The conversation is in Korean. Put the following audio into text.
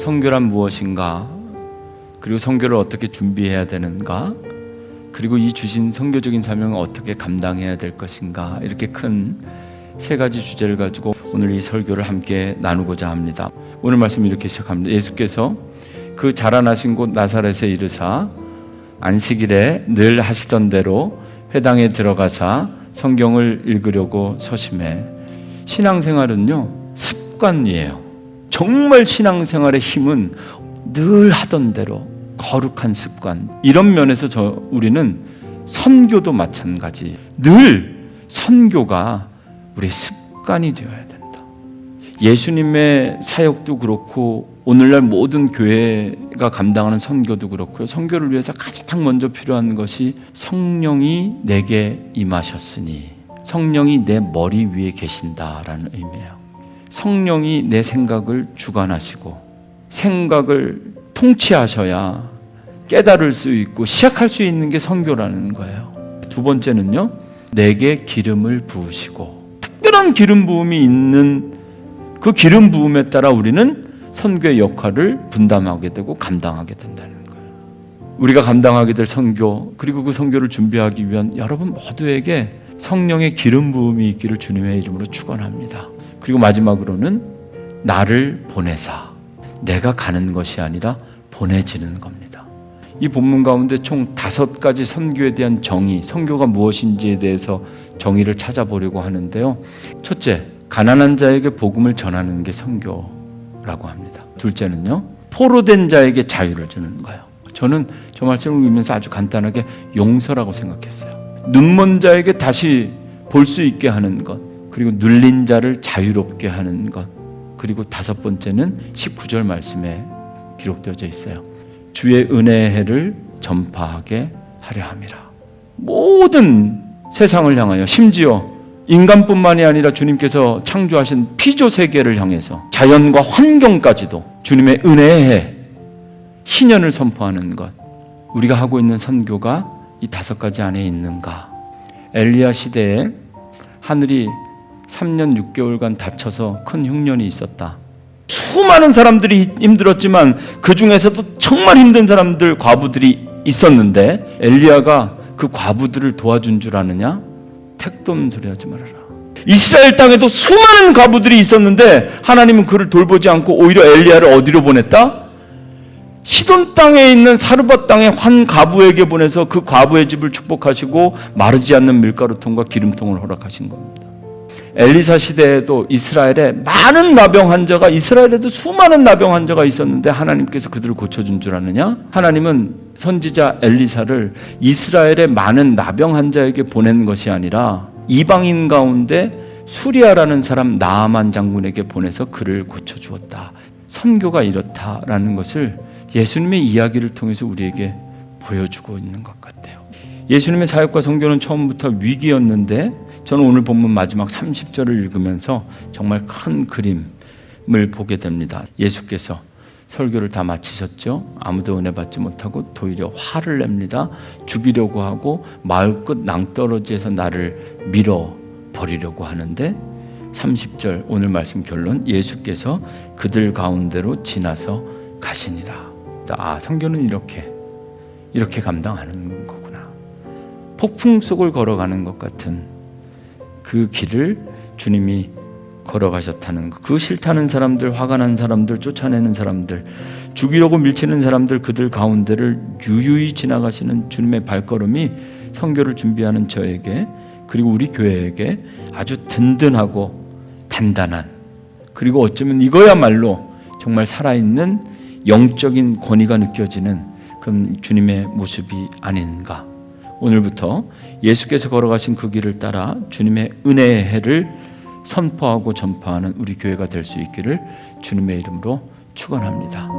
선교란 무엇인가, 그리고 선교를 어떻게 준비해야 되는가, 그리고 이 주신 선교적인 사명을 어떻게 감당해야 될 것인가, 이렇게 큰 세 가지 주제를 가지고 오늘 이 설교를 함께 나누고자 합니다. 오늘 말씀 이렇게 시작합니다. 예수께서 그 자라나신 곳 나사렛에 이르사 안식일에 늘 하시던 대로 회당에 들어가사 성경을 읽으려고 서심해. 신앙생활은요, 습관이에요. 정말 신앙생활의 힘은 늘 하던 대로 거룩한 습관. 이런 면에서 우리는 선교도 마찬가지. 늘 선교가 우리의 습관이 되어야 된다. 예수님의 사역도 그렇고 오늘날 모든 교회가 감당하는 선교도 그렇고요. 선교를 위해서 가장 먼저 필요한 것이 성령이 내게 임하셨으니, 성령이 내 머리 위에 계신다라는 의미예요. 성령이 내 생각을 주관하시고 생각을 통치하셔야 깨달을 수 있고 시작할 수 있는 게 선교라는 거예요. 두 번째는요, 내게 기름을 부으시고, 특별한 기름 부음이 있는 그 기름 부음에 따라 우리는 선교의 역할을 분담하게 되고 감당하게 된다는 거예요. 우리가 감당하게 될 선교, 그리고 그 선교를 준비하기 위한 여러분 모두에게 성령의 기름 부음이 있기를 주님의 이름으로 축원합니다. 그리고 마지막으로는 나를 보내사, 내가 가는 것이 아니라 보내지는 겁니다. 이 본문 가운데 총 5가지 선교에 대한 정의, 선교가 무엇인지에 대해서 정의를 찾아보려고 하는데요. 첫째, 가난한 자에게 복음을 전하는 게 선교라고 합니다. 둘째는요, 포로된 자에게 자유를 주는 거예요. 저는 저 말씀을 읽으면서 아주 간단하게 용서라고 생각했어요. 눈먼 자에게 다시 볼 수 있게 하는 것, 그리고 눌린 자를 자유롭게 하는 것, 그리고 5번째는 19절 말씀에 기록되어져 있어요. 주의 은혜의 해를 전파하게 하려 함이라. 모든 세상을 향하여, 심지어 인간뿐만이 아니라 주님께서 창조하신 피조 세계를 향해서 자연과 환경까지도 주님의 은혜의 해, 희년을 선포하는 것. 우리가 하고 있는 선교가 이 5가지 안에 있는가? 엘리야 시대에 하늘이 3년 6개월간 닫혀서 큰 흉년이 있었다. 수많은 사람들이 힘들었지만 그 중에서도 정말 힘든 사람들, 과부들이 있었는데 엘리야가 그 과부들을 도와준 줄 아느냐? 택도 없는 소리 하지 말아라. 이스라엘 땅에도 수많은 과부들이 있었는데 하나님은 그를 돌보지 않고 오히려 엘리야를 어디로 보냈다? 시돈 땅에 있는 사르밧 땅의 한 과부에게 보내서 그 과부의 집을 축복하시고 마르지 않는 밀가루통과 기름통을 허락하신 겁니다. 엘리사 시대에도 이스라엘에 많은 나병 환자가, 이스라엘에도 수많은 나병 환자가 있었는데 하나님께서 그들을 고쳐준 줄 아느냐? 하나님은 선지자 엘리사를 이스라엘의 많은 나병 환자에게 보낸 것이 아니라 이방인 가운데 수리아라는 사람 나아만 장군에게 보내서 그를 고쳐주었다. 선교가 이렇다라는 것을 예수님의 이야기를 통해서 우리에게 보여주고 있는 것 같아요. 예수님의 사역과 선교는 처음부터 위기였는데 저는 오늘 본문 마지막 30절을 읽으면서 정말 큰 그림을 보게 됩니다. 예수께서 설교를 다 마치셨죠. 아무도 은혜 받지 못하고 도리어 화를 냅니다. 죽이려고 하고 마을 끝 낭떠러지에서 나를 밀어버리려고 하는데 30절 오늘 말씀 결론, 예수께서 그들 가운데로 지나서 가시니라. 선교는 이렇게 감당하는 거구나. 폭풍 속을 걸어가는 것 같은 그 길을 주님이 걸어가셨다는 것. 그 싫다는 사람들, 화가 난 사람들, 쫓아내는 사람들, 죽이려고 밀치는 사람들, 그들 가운데를 유유히 지나가시는 주님의 발걸음이 선교를 준비하는 저에게, 그리고 우리 교회에게 아주 든든하고 단단한, 그리고 어쩌면 이거야말로 정말 살아있는 영적인 권위가 느껴지는 그런 주님의 모습이 아닌가. 오늘부터 예수께서 걸어가신 그 길을 따라 주님의 은혜의 해를 선포하고 전파하는 우리 교회가 될 수 있기를 주님의 이름으로 축원합니다.